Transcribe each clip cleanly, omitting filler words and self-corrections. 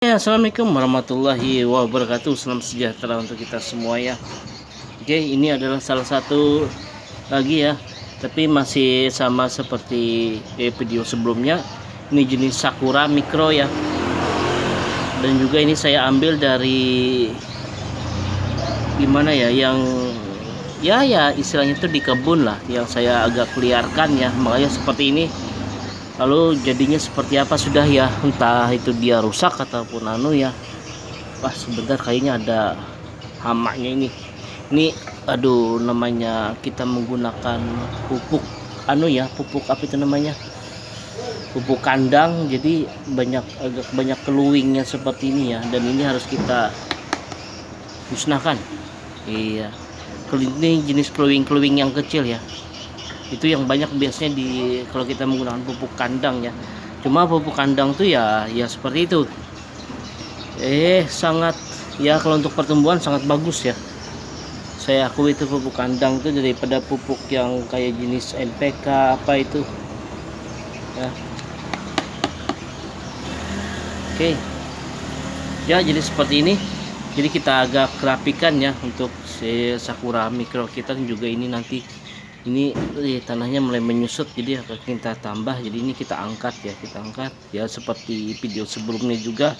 Ya, assalamualaikum warahmatullahi wabarakatuh. Salam sejahtera untuk kita semua ya. Oke, ini adalah salah satu lagi ya, tapi masih sama seperti video sebelumnya. Ini jenis Sakura Micro ya. Dan juga ini saya ambil dari gimana ya, yang ya istilahnya itu di kebun lah, yang saya agak liarkan ya, makanya seperti ini. Lalu jadinya seperti apa sudah ya, entah itu dia rusak ataupun anu ya. Wah, sebentar kayaknya ada hamanya ini aduh, namanya kita menggunakan pupuk anu ya, pupuk apa itu namanya, pupuk kandang, jadi agak banyak keluingnya seperti ini ya, dan ini harus kita musnahkan. Iya, ini jenis keluing yang kecil ya, itu yang banyak biasanya kalau kita menggunakan pupuk kandang ya. Cuma pupuk kandang tuh ya seperti itu, sangat ya, kalau untuk pertumbuhan sangat bagus ya, saya akui itu pupuk kandang tuh daripada pupuk yang kayak jenis NPK apa itu ya. Oke ya, jadi seperti ini. Jadi kita agak rapikan ya untuk si Sakura Micro kita. Juga ini nanti ini tanahnya mulai menyusut, jadi akan kita tambah. Jadi ini kita angkat ya seperti video sebelumnya juga.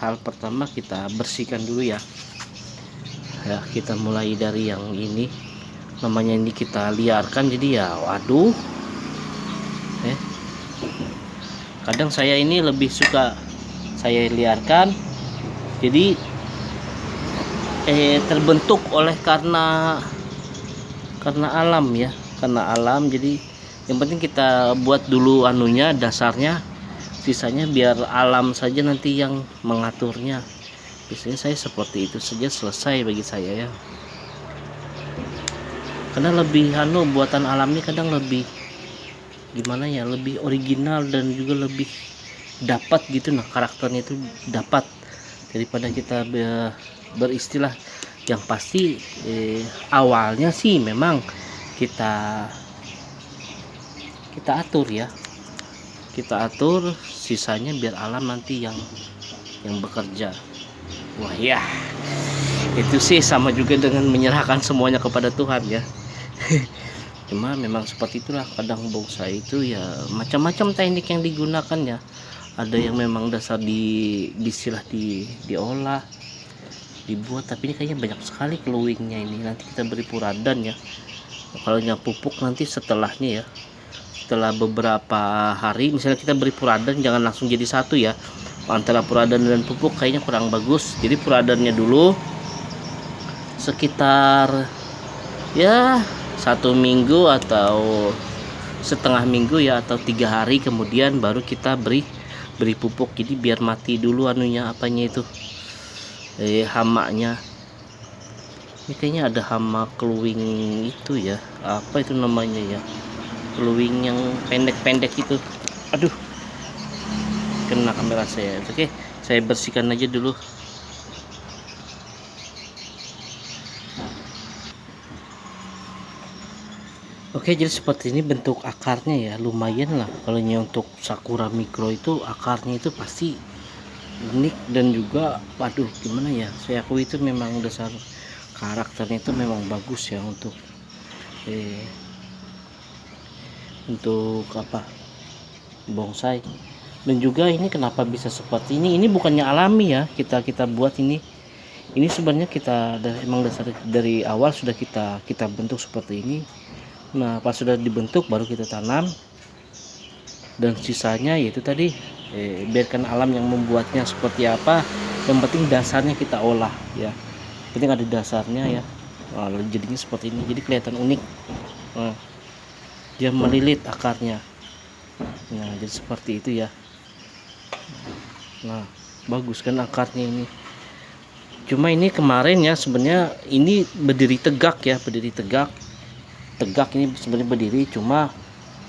Hal pertama kita bersihkan dulu ya. Ya, kita mulai dari yang ini, namanya ini kita liarkan. Jadi ya waduh, kadang saya ini lebih suka saya liarkan, jadi terbentuk oleh karena alam ya, karena alam. Jadi yang penting kita buat dulu anunya, dasarnya, sisanya biar alam saja nanti yang mengaturnya. Biasanya saya seperti itu saja, selesai bagi saya ya. Karena lebih buatan alam ini kadang lebih gimana ya, lebih original dan juga lebih dapat gitu, nah karakternya itu dapat daripada kita beristilah. Yang pasti awalnya sih memang kita atur ya, kita atur, sisanya biar alam nanti yang bekerja. Wah ya, itu sih sama juga dengan menyerahkan semuanya kepada Tuhan ya. Cuma memang seperti itulah, kadang bonsai itu ya macam-macam teknik yang digunakan ya. Ada yang memang dasar diolah, dibuat, tapi ini kayaknya banyak sekali keluingnya ini. Nanti kita beri puradan ya. Kalau pupuk nanti setelahnya ya, setelah beberapa hari misalnya kita beri puradan, jangan langsung jadi satu ya. Antara puradan dan pupuk kayaknya kurang bagus. Jadi puradannya dulu sekitar ya 1 minggu atau setengah minggu ya, atau 3 hari kemudian baru kita beri pupuk. Jadi biar mati dulu anunya, apanya itu, hamanya. Ini kayaknya ada hama keluing itu ya, apa itu namanya ya, keluing yang pendek-pendek itu. Aduh, kena kamera saya. Oke, saya bersihkan aja dulu. Oke, jadi seperti ini bentuk akarnya ya, lumayan lah. Kalau untuk Sakura Micro itu akarnya itu pasti unik, dan juga waduh gimana ya, saya akui itu memang dasar karakternya itu memang bagus ya untuk apa, bonsai. Dan juga ini kenapa bisa seperti ini bukannya alami ya, kita buat ini sebenarnya kita emang dasar dari awal sudah kita bentuk seperti ini. Nah, pas sudah dibentuk baru kita tanam, dan sisanya yaitu tadi biarkan alam yang membuatnya seperti apa. Yang penting dasarnya kita olah ya, penting ada dasarnya ya. Nah, jadinya seperti ini, jadi kelihatan unik. Nah, dia melilit akarnya. Nah, jadi seperti itu ya. Nah, bagus kan akarnya ini. Cuma ini kemarin ya, sebenarnya ini berdiri tegak ya, tegak ini sebenarnya berdiri. Cuma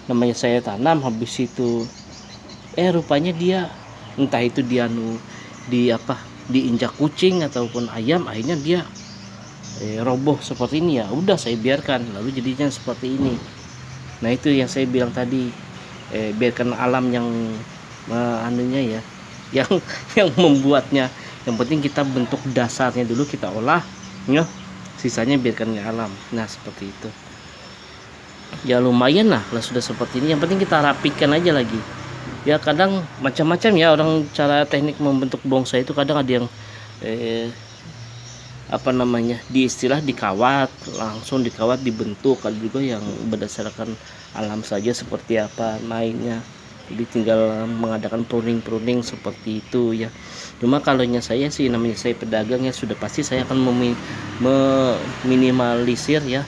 namanya saya tanam, habis itu rupanya dia entah itu diinjak kucing ataupun ayam, akhirnya dia roboh seperti ini ya. Udah saya biarkan, lalu jadinya seperti ini. Nah, itu yang saya bilang tadi, biarkan alam yang anunya ya, yang yang membuatnya. Yang penting kita bentuk dasarnya dulu kita olah ya, sisanya biarkan ke alam. Nah seperti itu ya, lumayan lah kalau sudah seperti ini. Yang penting kita rapikan aja lagi ya. Kadang macam-macam ya orang cara teknik membentuk bonsai itu. Kadang ada yang apa namanya, di istilah dikawat, langsung dikawat dibentuk. Ada juga yang berdasarkan alam saja seperti apa mainnya, jadi tinggal mengadakan pruning seperti itu ya. Cuma kalau saya sih, namanya saya pedagang ya, sudah pasti saya akan meminimalisir ya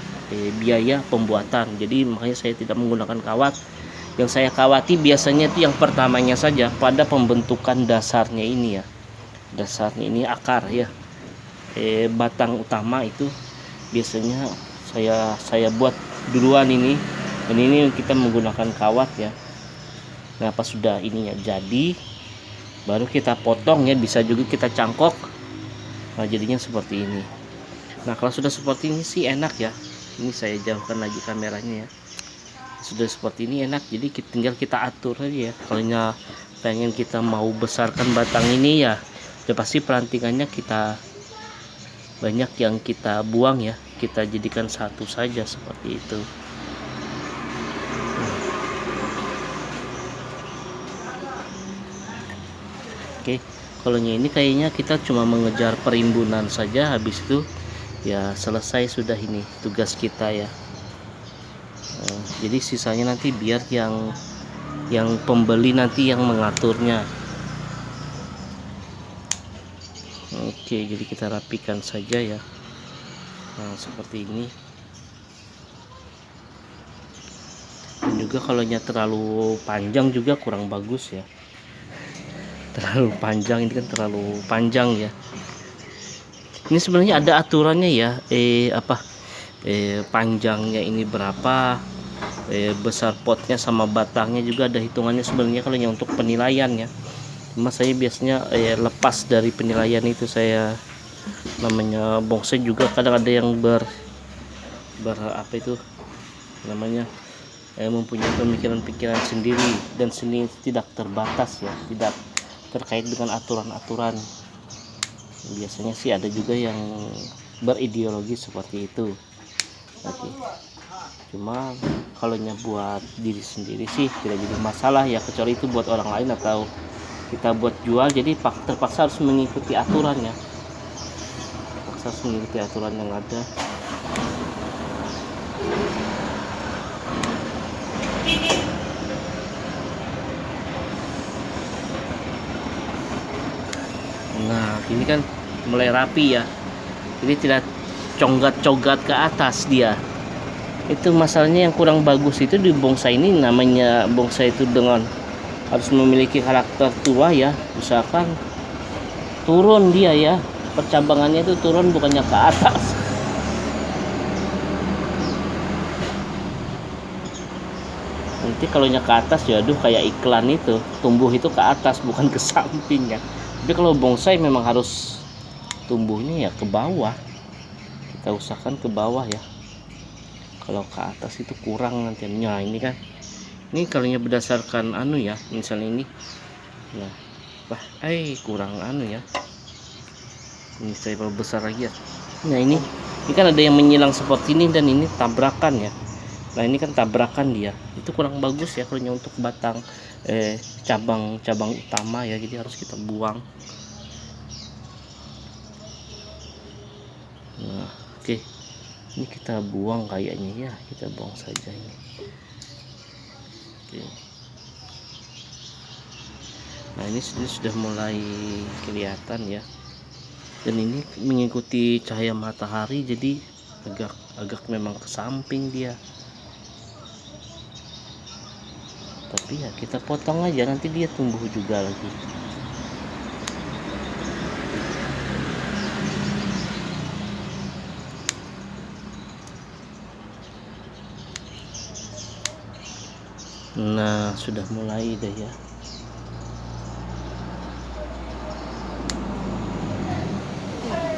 biaya pembuatan. Jadi makanya saya tidak menggunakan kawat. Yang saya kawati biasanya itu yang pertamanya saja pada pembentukan dasarnya ini ya, dasarnya ini akar ya, batang utama itu biasanya saya buat duluan ini. Dan ini kita menggunakan kawat ya. Nah pas sudah ininya jadi, baru kita potong ya, bisa juga kita cangkok. Nah jadinya seperti ini. Nah kalau sudah seperti ini sih enak ya. Ini saya jauhkan lagi kameranya ya. Sudah seperti ini enak, jadi tinggal kita atur aja ya. Kalau pengen kita mau besarkan batang ini ya, udah pasti perantingannya kita banyak yang kita buang ya, kita jadikan satu saja seperti itu. Oke, kalau ini kayaknya kita cuma mengejar perimbunan saja, habis itu ya selesai sudah ini tugas kita ya. Jadi sisanya nanti biar yang pembeli nanti yang mengaturnya. Oke, jadi kita rapikan saja ya. Nah seperti ini. Dan juga kalau terlalu panjang juga kurang bagus ya, terlalu panjang, ini kan terlalu panjang ya. Ini sebenarnya ada aturannya ya, panjangnya ini berapa, besar potnya sama batangnya juga ada hitungannya sebenarnya kalau untuk penilaian ya. Cuma saya biasanya lepas dari penilaian itu. Saya namanya bonsai juga kadang ada yang apa itu namanya, mempunyai pemikiran-pikiran sendiri, dan seni tidak terbatas ya, tidak terkait dengan aturan-aturan. Biasanya sih ada juga yang berideologi seperti itu. Oke. Cuma kalau buat diri sendiri sih tidak jadi masalah ya, kecuali itu buat orang lain atau kita buat jual, jadi terpaksa harus mengikuti aturannya, terpaksa harus mengikuti aturan yang ada. Nah ini kan mulai rapi ya, ini tidak conggat-conggat ke atas dia. Itu masalahnya yang kurang bagus itu di bonsai ini. Namanya bonsai itu dengan harus memiliki karakter tua ya, misalkan turun dia ya, percabangannya itu turun bukannya ke atas. Nanti kalau ke atas ya aduh, kayak iklan itu, tumbuh itu ke atas bukan ke samping ya. Tapi kalau bonsai memang harus tumbuhnya ya ke bawah, kita usahakan ke bawah ya. Kalau ke atas itu kurang nantinya. Nah ini kan, ini kalau berdasarkan ya, misalnya ini nah kurang ya, ini saya besar lagi ya. Nah ini kan ada yang menyilang seperti ini, dan ini tabrakan ya. Nah ini kan tabrakan dia, itu kurang bagus ya kalau untuk batang cabang utama ya, jadi harus kita buang. Nah oke, ini kita buang kayaknya ya, kita buang saja ini. Oke. Nah ini sudah mulai kelihatan ya, dan ini mengikuti cahaya matahari, jadi agak memang ke samping dia. Tapi ya kita potong aja, nanti dia tumbuh juga lagi. Nah sudah mulai deh ya.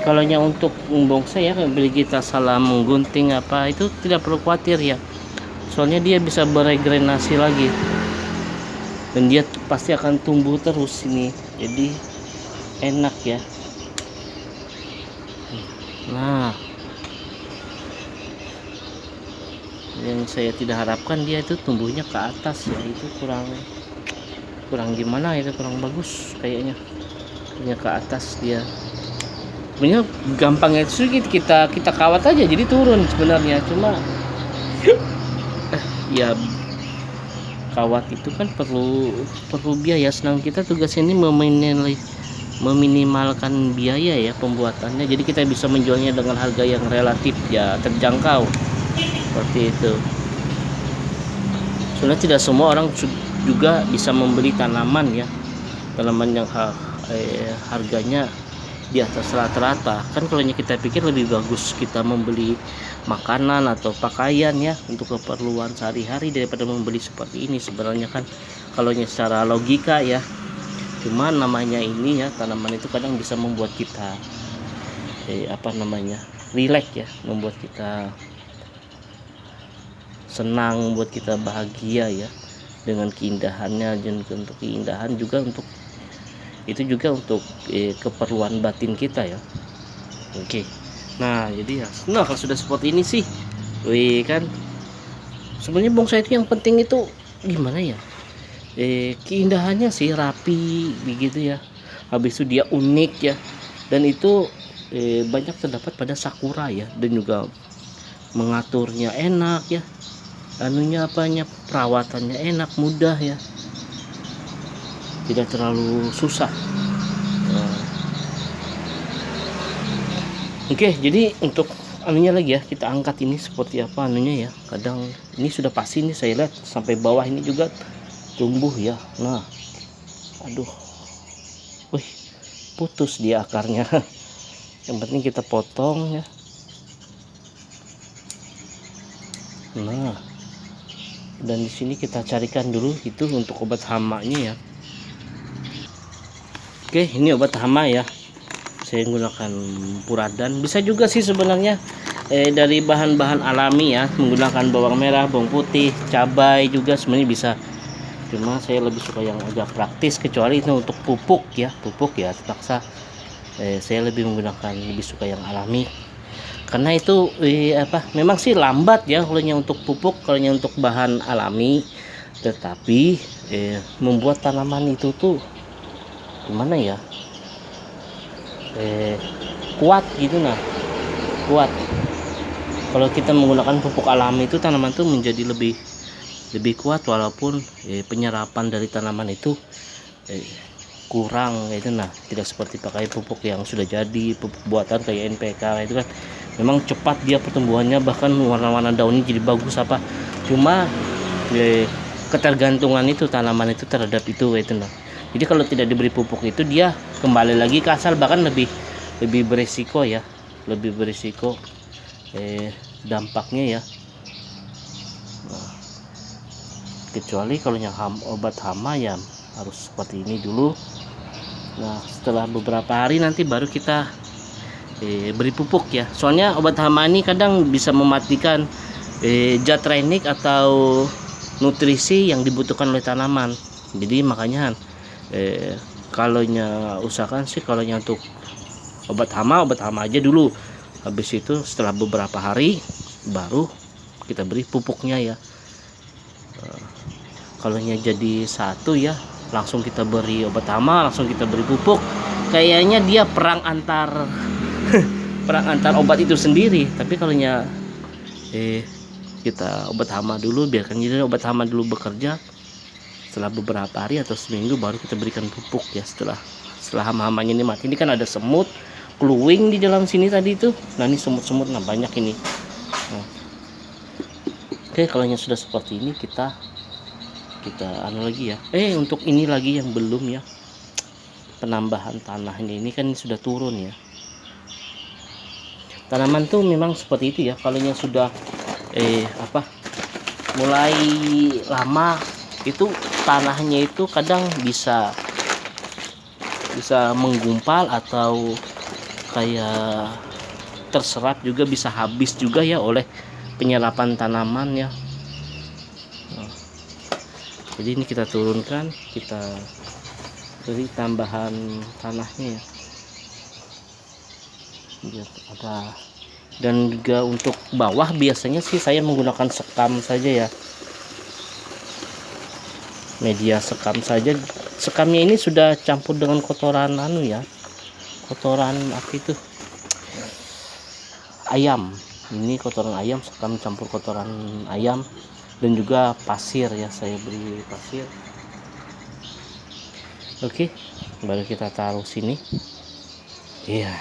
Kalau untuk bonsai ya, bila kita salah menggunting apa itu tidak perlu khawatir ya, soalnya dia bisa beregenerasi lagi, dan dia pasti akan tumbuh terus ini jadi enak ya. Nah, yang saya tidak harapkan dia itu tumbuhnya ke atas ya, itu kurang gimana, itu kurang bagus kayaknya. Punya ke atas dia punya gampangnya itu kita kawat aja jadi turun sebenarnya, cuma ya kawat itu kan perlu biaya. Senang kita tugas ini meminimalkan biaya ya pembuatannya, jadi kita bisa menjualnya dengan harga yang relatif ya terjangkau seperti itu. Soalnya tidak semua orang juga bisa membeli tanaman ya, tanaman yang harganya di atas rata-rata. Kan kalau kita pikir lebih bagus kita membeli makanan atau pakaian ya untuk keperluan sehari-hari daripada membeli seperti ini sebenarnya kan, kalau secara logika ya. Cuma namanya ini ya, tanaman itu kadang bisa membuat kita rileks ya, membuat kita senang, membuat kita bahagia ya dengan keindahannya. Dan untuk keindahan juga untuk keperluan batin kita ya. Oke. Nah, jadi ya, nah kalau sudah seperti ini sih, kan sebenarnya bonsai itu yang penting itu gimana ya? Keindahannya sih rapi begitu ya. Habis itu dia unik ya. Dan itu banyak terdapat pada sakura ya, dan juga mengaturnya enak ya. Perawatannya enak, mudah ya. Tidak terlalu susah. Oke, jadi untuk lagi ya, kita angkat ini seperti apa ya. Kadang ini sudah pasti nih, saya lihat sampai bawah ini juga tumbuh ya. Nah, aduh, wih, putus dia akarnya. Yang penting kita potong ya. Nah, dan di sini kita carikan dulu itu untuk obat hamanya ya. Oke, ini obat hama ya. Saya menggunakan puradan. Bisa juga sih sebenarnya dari bahan-bahan alami ya, menggunakan bawang merah, bawang putih, cabai juga sebenarnya bisa. Cuma saya lebih suka yang agak praktis, kecuali itu untuk pupuk ya terpaksa saya lebih suka yang alami, karena itu memang sih lambat ya kalau untuk pupuk, kalau untuk bahan alami, tetapi membuat tanaman itu tuh gimana ya, kuat gitu. Nah, kuat kalau kita menggunakan pupuk alami itu, tanaman tuh menjadi lebih kuat, walaupun penyerapan dari tanaman itu kurang gitu. Nah, tidak seperti pakai pupuk yang sudah jadi, pupuk buatan kayak NPK itu kan memang cepat dia pertumbuhannya, bahkan warna-warna daunnya jadi bagus apa. Cuma ketergantungan itu tanaman itu terhadap itu. Nah, jadi kalau tidak diberi pupuk itu dia kembali lagi ke asal, bahkan lebih berisiko ya, dampaknya ya. Kecuali kalau yang obat hama ya harus seperti ini dulu. Nah, setelah beberapa hari nanti baru kita beri pupuk ya. Soalnya obat hama ini kadang bisa mematikan zat reinik atau nutrisi yang dibutuhkan oleh tanaman. Jadi makanya kalau usahakan sih kalau untuk obat hama aja dulu. Habis itu setelah beberapa hari baru kita beri pupuknya ya. Kalau jadi satu ya, langsung kita beri obat hama, langsung kita beri pupuk, kayaknya dia perang antar obat itu sendiri. Tapi kalau kita obat hama dulu, biarkan jadi obat hama dulu bekerja. Setelah beberapa hari atau seminggu baru kita berikan pupuk ya, setelah hama-hamanya ini mati. Ini kan ada semut kluwing di dalam sini tadi itu. Nah, ini semut-semut, nah banyak ini. Nah. Oke, kalau sudah seperti ini kita lagi ya. Untuk ini lagi yang belum ya, penambahan tanahnya ini kan sudah turun ya. Tanaman tuh memang seperti itu ya, kalau sudah mulai lama itu tanahnya itu kadang bisa menggumpal atau kayak terserap juga, bisa habis juga ya oleh penyerapan tanaman ya. Jadi ini kita turunkan, kita Jadi tambahan tanahnya ya. Biar ada. Dan juga untuk bawah biasanya sih saya menggunakan sekam saja ya, media sekam saja. Sekamnya ini sudah campur dengan kotoran ya, kotoran apa itu, ayam. Ini kotoran ayam, sekam campur kotoran ayam, dan juga pasir ya, saya beri pasir. Oke, baru kita taruh sini. Iya,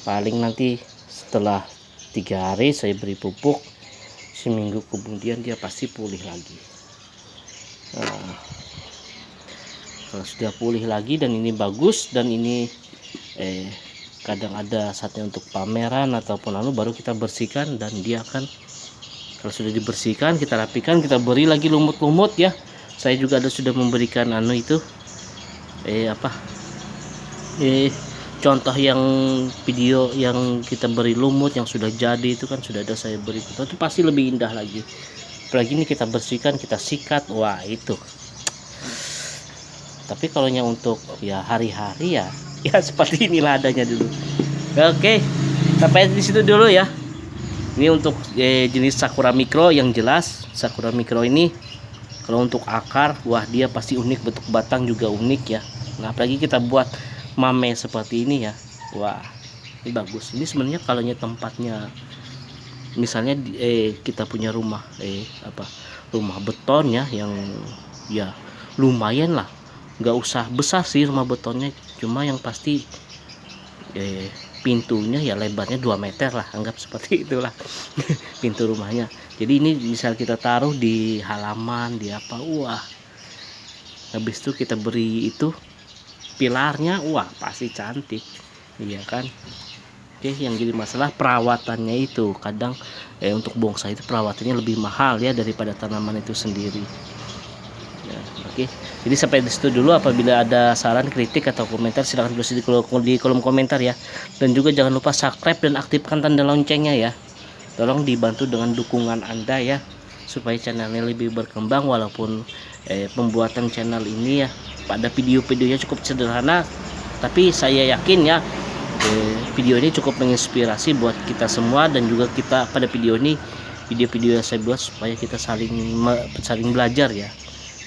paling nanti setelah 3 hari saya beri pupuk, seminggu kemudian dia pasti pulih lagi. Nah, kalau sudah pulih lagi dan ini bagus, dan ini kadang ada saatnya untuk pameran ataupun baru kita bersihkan, dan dia akan, kalau sudah dibersihkan kita rapikan, kita beri lagi lumut-lumut ya. Saya juga sudah memberikan itu contoh yang video yang kita beri lumut yang sudah jadi itu kan sudah ada saya beri, itu pasti lebih indah lagi. Apalagi ini kita bersihkan, kita sikat, wah itu. Tapi kalau yang untuk ya hari-hari ya seperti inilah adanya dulu. Oke, sampai di situ dulu ya. Ini untuk jenis sakura mikro. Yang jelas sakura mikro ini kalau untuk akar, wah dia pasti unik, bentuk batang juga unik ya. Nah apalagi kita buat mame seperti ini ya, wah ini bagus. Ini sebenarnya kalau tempatnya misalnya kita punya rumah rumah beton ya, yang ya lumayan lah, nggak usah besar sih rumah betonnya, cuma yang pasti pintunya ya lebarnya 2 meter lah, anggap seperti itulah pintu rumahnya. Jadi ini misal kita taruh di halaman, di apa, wah habis itu kita beri itu pilarnya, wah pasti cantik, iya kan. Oke, yang jadi masalah perawatannya itu kadang untuk bonsai itu perawatannya lebih mahal ya daripada tanaman itu sendiri ya. Oke, jadi sampai di situ dulu. Apabila ada saran, kritik atau komentar silahkan tulis di kolom komentar ya. Dan juga jangan lupa subscribe dan aktifkan tanda loncengnya ya. Tolong dibantu dengan dukungan Anda ya, supaya channelnya lebih berkembang. Walaupun pembuatan channel ini ya pada video-videonya cukup sederhana, tapi saya yakin ya video ini cukup menginspirasi buat kita semua. Dan juga kita pada video ini, video-video yang saya buat supaya kita saling belajar ya,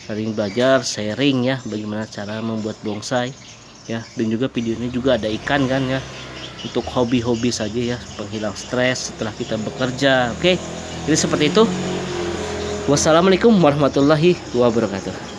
saling belajar, sharing ya, bagaimana cara membuat bonsai ya. Dan juga video ini juga ada ikan kan ya, untuk hobi-hobi saja ya, penghilang stres setelah kita bekerja. Oke, jadi seperti itu. Wassalamualaikum warahmatullahi wabarakatuh.